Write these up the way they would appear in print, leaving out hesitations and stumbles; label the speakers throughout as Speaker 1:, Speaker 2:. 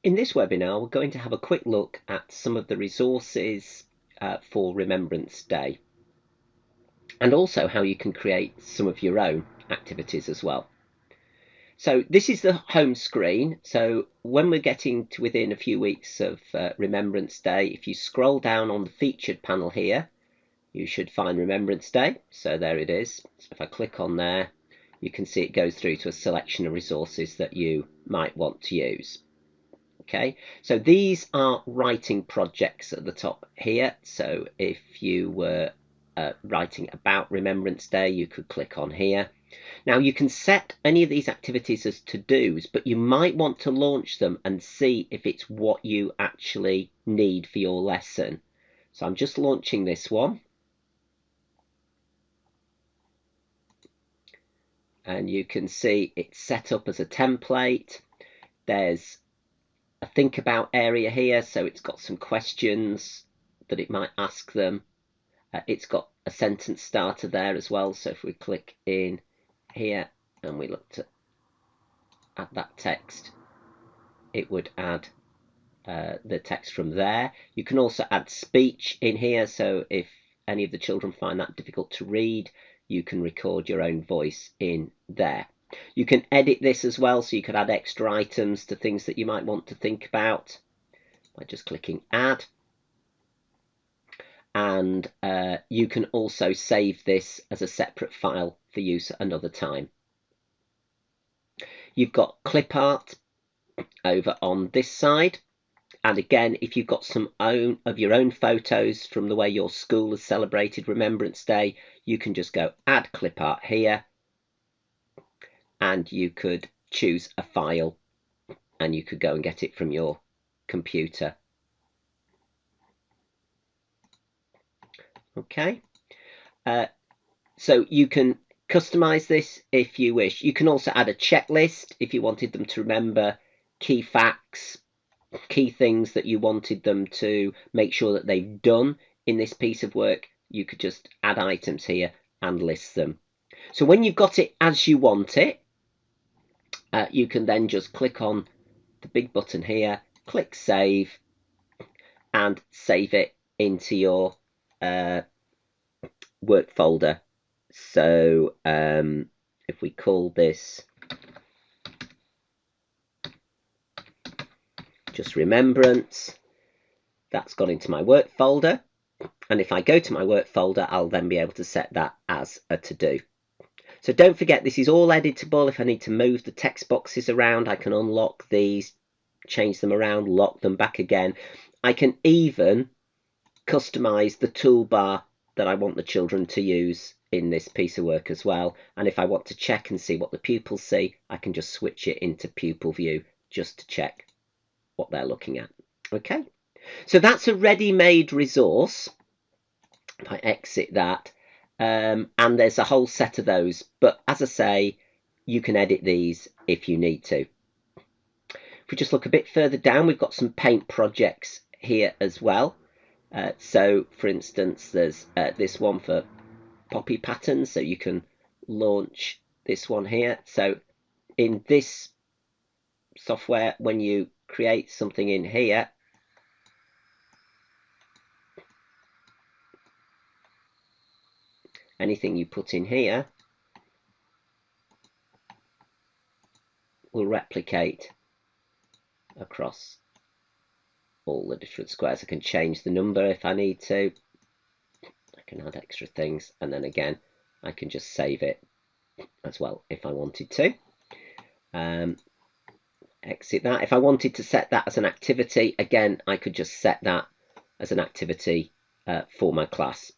Speaker 1: In this webinar, we're going to have a quick look at some of the resources for Remembrance Day, and also how you can create some of your own activities as well. So this is the home screen. So when we're getting to within a few weeks of Remembrance Day, if you scroll down on the featured panel here, you should find Remembrance Day. So there it is. So if I click on there, you can see it goes through to a selection of resources that you might want to use. Okay, so these are writing projects at the top here. So if you were writing about Remembrance Day, you could click on here. Now you can set any of these activities as to-dos, but you might want to launch them and see if it's what you actually need for your lesson. So I'm just launching this one. And you can see it's set up as a template. There's a think about area here, so it's got some questions that it might ask them. It's got a sentence starter there as well, so if we click in here and we look to add that text, it would add the text from there. You can also add speech in here, so if any of the children find that difficult to read, you can record your own voice in there. You can edit this as well, so you could add extra items to things that you might want to think about by just clicking add. And you can also save this as a separate file for use at another time. You've got clip art over on this side. And again, if you've got some of your own photos from the way your school has celebrated Remembrance Day, you can just go add clip art here, and you could choose a file and you could go and get it from your computer. Okay, so you can customize this if you wish. You can also add a checklist if you wanted them to remember key facts, key things that you wanted them to make sure that they've done in this piece of work. You could just add items here and list them. So when you've got it as you want it, you can then just click on the big button here, click save, and save it into your work folder. So if we call this just Remembrance, that's gone into my work folder. And if I go to my work folder, I'll then be able to set that as a to-do. So don't forget, this is all editable. If I need to move the text boxes around, I can unlock these, change them around, lock them back again. I can even customize the toolbar that I want the children to use in this piece of work as well. And if I want to check and see what the pupils see, I can just switch it into pupil view just to check what they're looking at. Okay, so that's a ready-made resource. If I exit that, and there's a whole set of those, but as I say, you can edit these if you need to. If we just look a bit further down, we've got some paint projects here as well. So for instance, there's this one for poppy patterns, so you can launch this one here. So in this software, when you create something in here, anything you put in here will replicate across all the different squares. I can change the number if I need to. I can add extra things, and then again I can just save it as well if I wanted to. Exit that. If I wanted to set that as an activity, again I could just set that as an activity for my class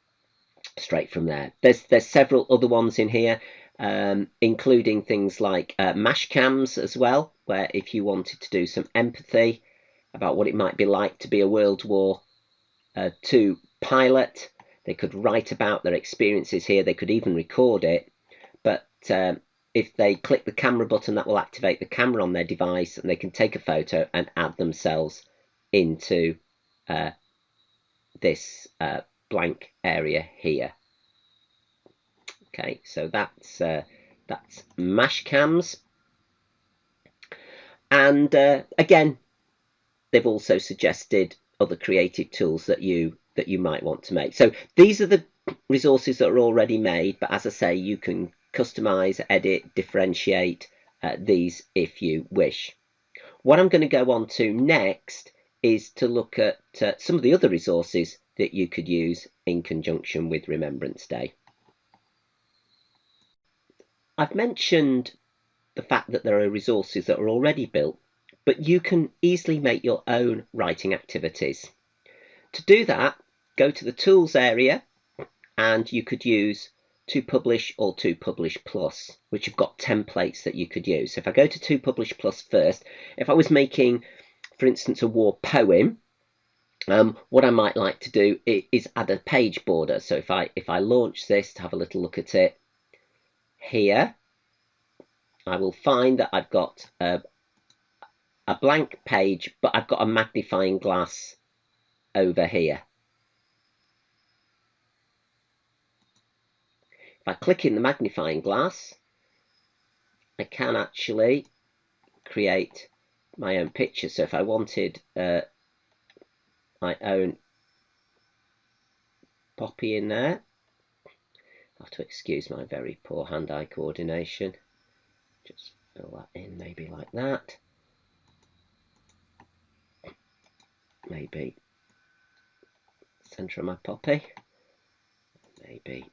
Speaker 1: straight from there. There's several other ones in here, including things like mash cams as well, where if you wanted to do some empathy about what it might be like to be a World War II pilot, they could write about their experiences here. They could even record it, but if they click the camera button, that will activate the camera on their device, and they can take a photo and add themselves into this blank area here. Okay, so that's mash cams, and again, they've also suggested other creative tools that you might want to make. So these are the resources that are already made, but as I say, you can customize, edit, differentiate these if you wish. What I'm going to go on to next is to look at some of the other resources that you could use in conjunction with Remembrance Day. I've mentioned the fact that there are resources that are already built, but you can easily make your own writing activities. To do that, go to the Tools area and you could use To Publish or To Publish Plus, which have got templates that you could use. So if I go to To Publish Plus first, if I was making, for instance, a war poem, what I might like to do is add a page border. So if I launch this to have a little look at it here, I will find that I've got a blank page, but I've got a magnifying glass over here. If I click in the magnifying glass, I can actually create my own picture. So if I wanted my own poppy in there, I have to excuse my very poor hand-eye coordination. Just fill that in maybe like that. Maybe centre of my poppy. Maybe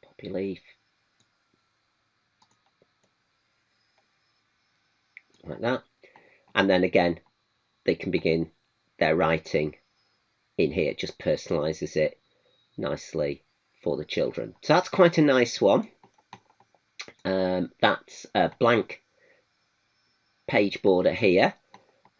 Speaker 1: poppy leaf. Like that. And then again, they can begin their writing in here. It just personalises it nicely for the children. So that's quite a nice one. That's a blank page border here.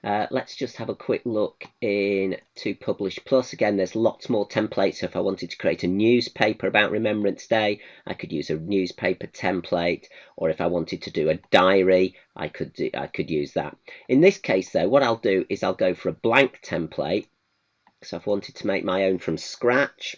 Speaker 1: Let's just have a quick look in To Publish Plus. Again, there's lots more templates. So if I wanted to create a newspaper about Remembrance Day, I could use a newspaper template. Or if I wanted to do a diary, I could use that. In this case, though, what I'll do is I'll go for a blank template. So I've wanted to make my own from scratch.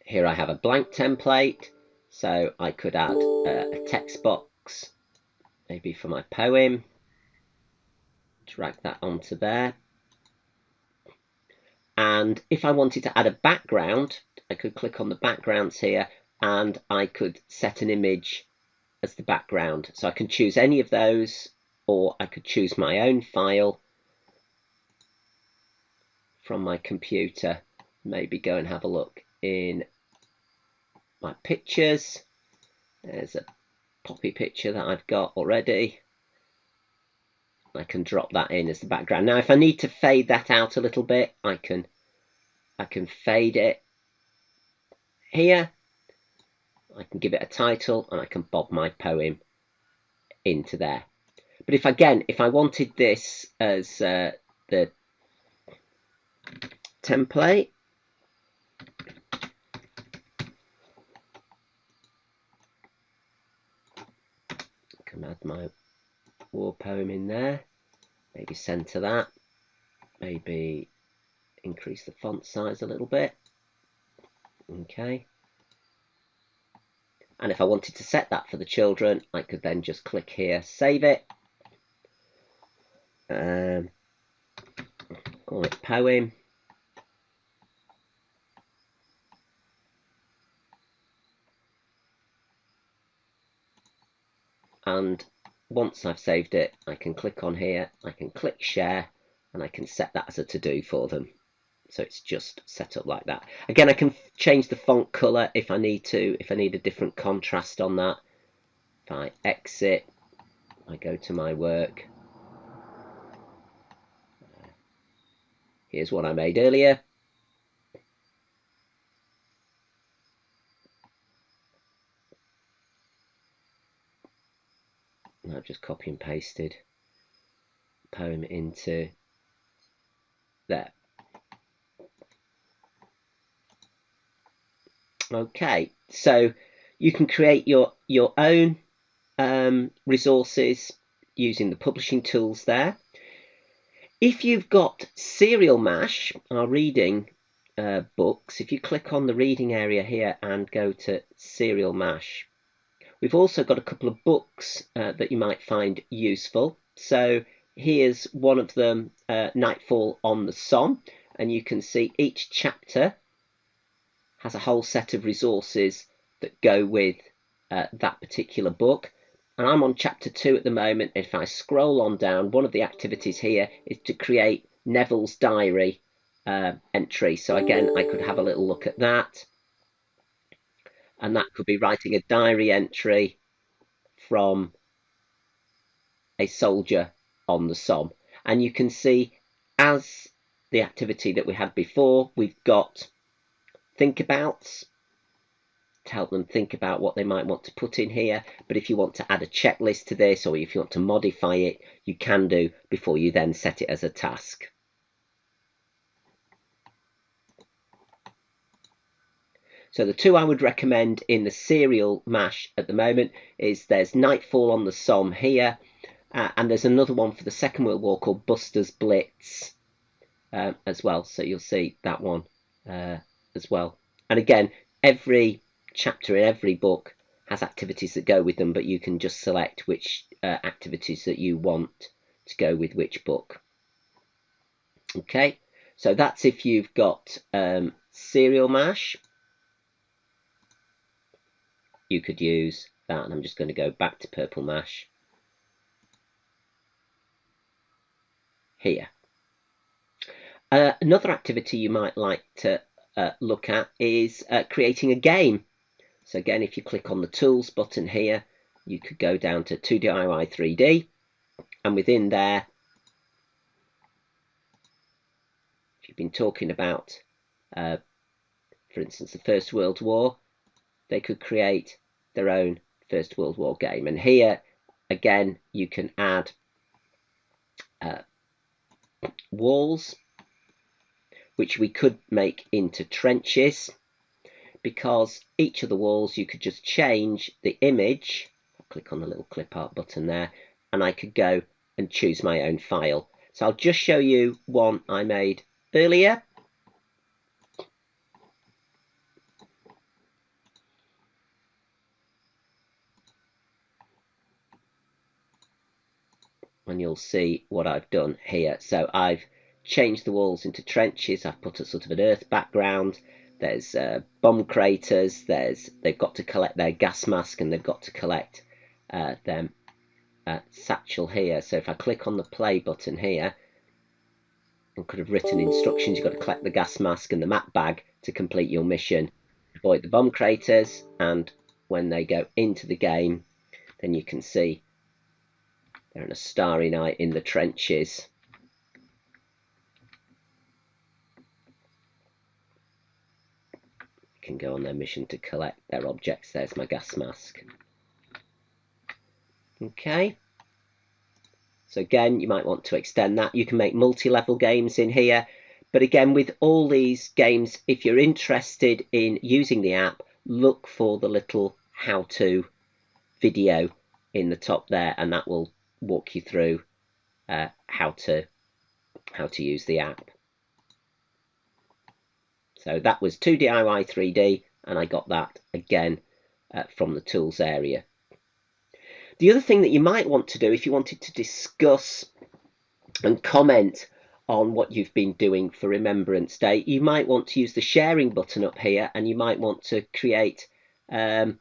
Speaker 1: Here I have a blank template, so I could add a text box, maybe for my poem, drag that onto there. And if I wanted to add a background, I could click on the backgrounds here and I could set an image as the background. So I can choose any of those, or I could choose my own file from my computer, maybe go and have a look in my pictures. There's a poppy picture that I've got already. I can drop that in as the background. Now if I need to fade that out a little bit, I can fade it here. I can give it a title and I can bob my poem into there. But if I wanted this as the template, I can add my war poem in there, maybe center that, maybe increase the font size a little bit. Okay. And if I wanted to set that for the children, I could then just click here, save it. Call it poem. And once I've saved it, I can click on here, I can click share, and I can set that as a to-do for them. So it's just set up like that. Again, I can change the font color if I need to, if I need a different contrast on that. If I exit, I go to my work. Here's what I made earlier. And I've just copy and pasted poem into there. Okay, so you can create your own resources using the publishing tools there. If you've got Serial Mash, our reading books, if you click on the reading area here and go to Serial Mash, we've also got a couple of books that you might find useful. So here's one of them, Nightfall on the Somme, and you can see each chapter has a whole set of resources that go with that particular book. And I'm on chapter 2 at the moment. If I scroll on down, one of the activities here is to create Neville's diary entry. So again, I could have a little look at that. And that could be writing a diary entry from a soldier on the Somme. And you can see, as the activity that we had before, we've got think abouts to help them think about what they might want to put in here. But if you want to add a checklist to this, or if you want to modify it, you can do before you then set it as a task. So the two I would recommend in the Serial Mash at the moment is there's Nightfall on the Somme here, and there's another one for the Second World War called Buster's Blitz as well. So you'll see that one as well. And again, every chapter in every book has activities that go with them, but you can just select which activities that you want to go with which book. Okay, so that's if you've got Serial Mash. You could use that, and I'm just going to go back to Purple Mash here. Another activity you might like to look at is creating a game. So again, if you click on the Tools button here, you could go down to 2DIY 3D, and within there, if you've been talking about, for instance, the First World War, they could create their own First World War game. And here, again, you can add walls, which we could make into trenches, because each of the walls you could just change the image. I'll click on the little clip art button there, and I could go and choose my own file. So I'll just show you one I made earlier. And you'll see what I've done here. So I've changed the walls into trenches. I've put a sort of an earth background. There's bomb craters. They've got to collect their gas mask, and they've got to collect them satchel here. So if I click on the play button here, I could have written instructions. You've got to collect the gas mask and the map bag to complete your mission. Avoid the bomb craters, and when they go into the game, then you can see they're on a starry night in the trenches. Can go on their mission to collect their objects. There's my gas mask. Okay. So again, you might want to extend that. You can make multi-level games in here. But again, with all these games, if you're interested in using the app, look for the little how-to video in the top there, and that will walk you through how to use the app. So that was 2DIY 3D, and I got that again from the tools area. The other thing that you might want to do if you wanted to discuss and comment on what you've been doing for Remembrance Day, you might want to use the sharing button up here, and you might want to create a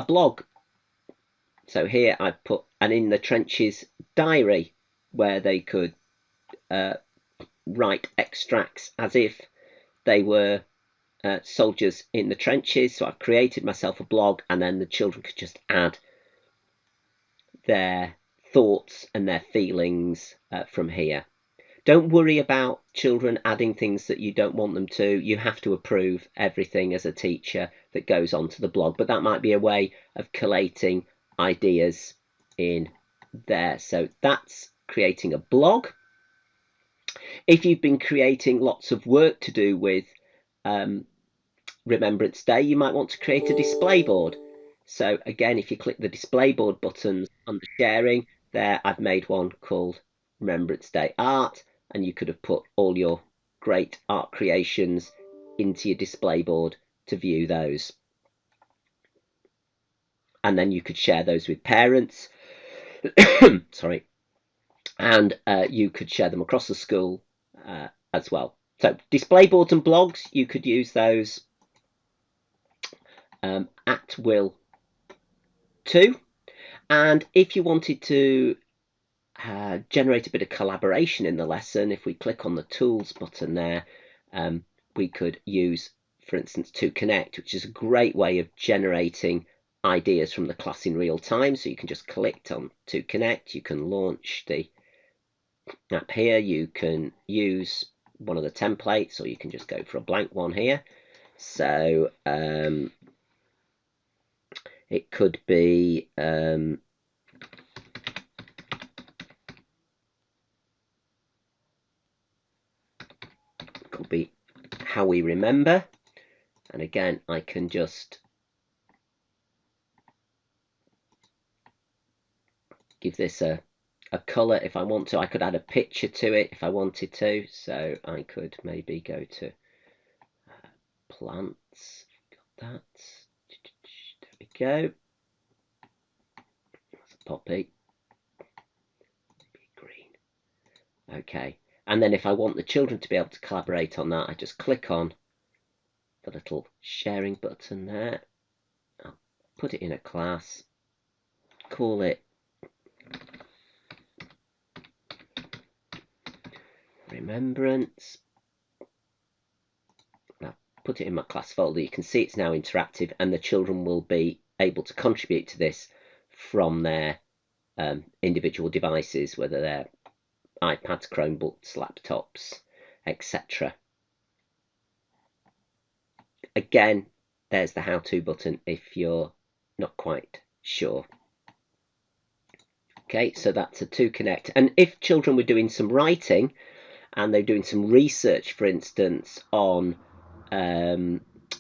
Speaker 1: blog. So here I've put an In the Trenches diary, where they could write extracts as if they were soldiers in the trenches. So I've created myself a blog, and then the children could just add their thoughts and their feelings from here. Don't worry about children adding things that you don't want them to. You have to approve everything as a teacher that goes onto the blog, but that might be a way of collating ideas in there. So that's creating a blog. If you've been creating lots of work to do with Remembrance Day, you might want to create a display board. So again, if you click the display board buttons under sharing, there I've made one called Remembrance Day Art, and you could have put all your great art creations into your display board to view those. And then you could share those with parents. Sorry. And you could share them across the school as well. So display boards and blogs, you could use those at will too. And if you wanted to generate a bit of collaboration in the lesson, if we click on the tools button there, we could use, for instance, To Connect, which is a great way of generating ideas from the class in real time. So you can just click on To Connect, you can launch the app here, you can use one of the templates, or you can just go for a blank one here. So it could be how we remember, and again I can just give this a colour if I want to. I could add a picture to it if I wanted to, so I could maybe go to plants. Got that. There we go. That's a poppy. Green. Okay. And then if I want the children to be able to collaborate on that, I just click on the little sharing button there. I'll put it in a class. Call it Remembrance. I'll put it in my class folder. You can see it's now interactive, and the children will be able to contribute to this from their individual devices, whether they're iPads, Chromebooks, laptops, etc. Again, there's the how-to button if you're not quite sure. Okay, so that's a To Connect. And if children were doing some writing and they're doing some research, for instance, on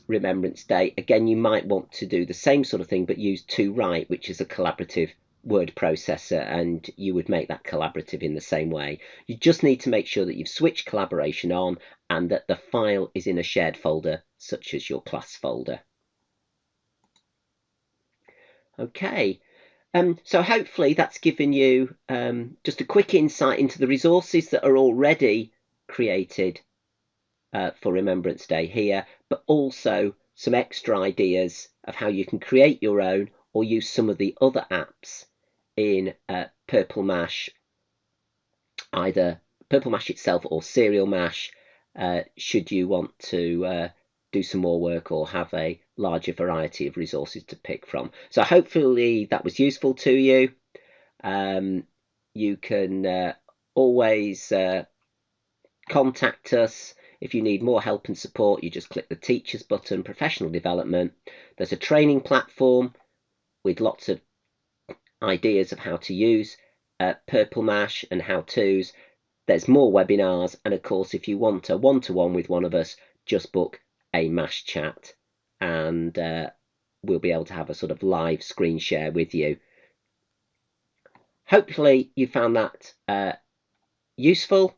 Speaker 1: Remembrance Day, again, you might want to do the same sort of thing, but use To Write, which is a collaborative word processor, and you would make that collaborative in the same way. You just need to make sure that you've switched collaboration on and that the file is in a shared folder, such as your class folder. Okay. So hopefully that's given you just a quick insight into the resources that are already created for Remembrance Day here, but also some extra ideas of how you can create your own or use some of the other apps in Purple Mash, either Purple Mash itself or Serial Mash, should you want to do some more work or have a larger variety of resources to pick from. So hopefully that was useful to you. You can always contact us if you need more help and support. You just click the Teachers button, Professional Development. There's a training platform with lots of ideas of how to use Purple Mash and how-tos. There's more webinars, and of course if you want a one-to-one with one of us, just book a Mash chat, and we'll be able to have a sort of live screen share with you. Hopefully you found that useful.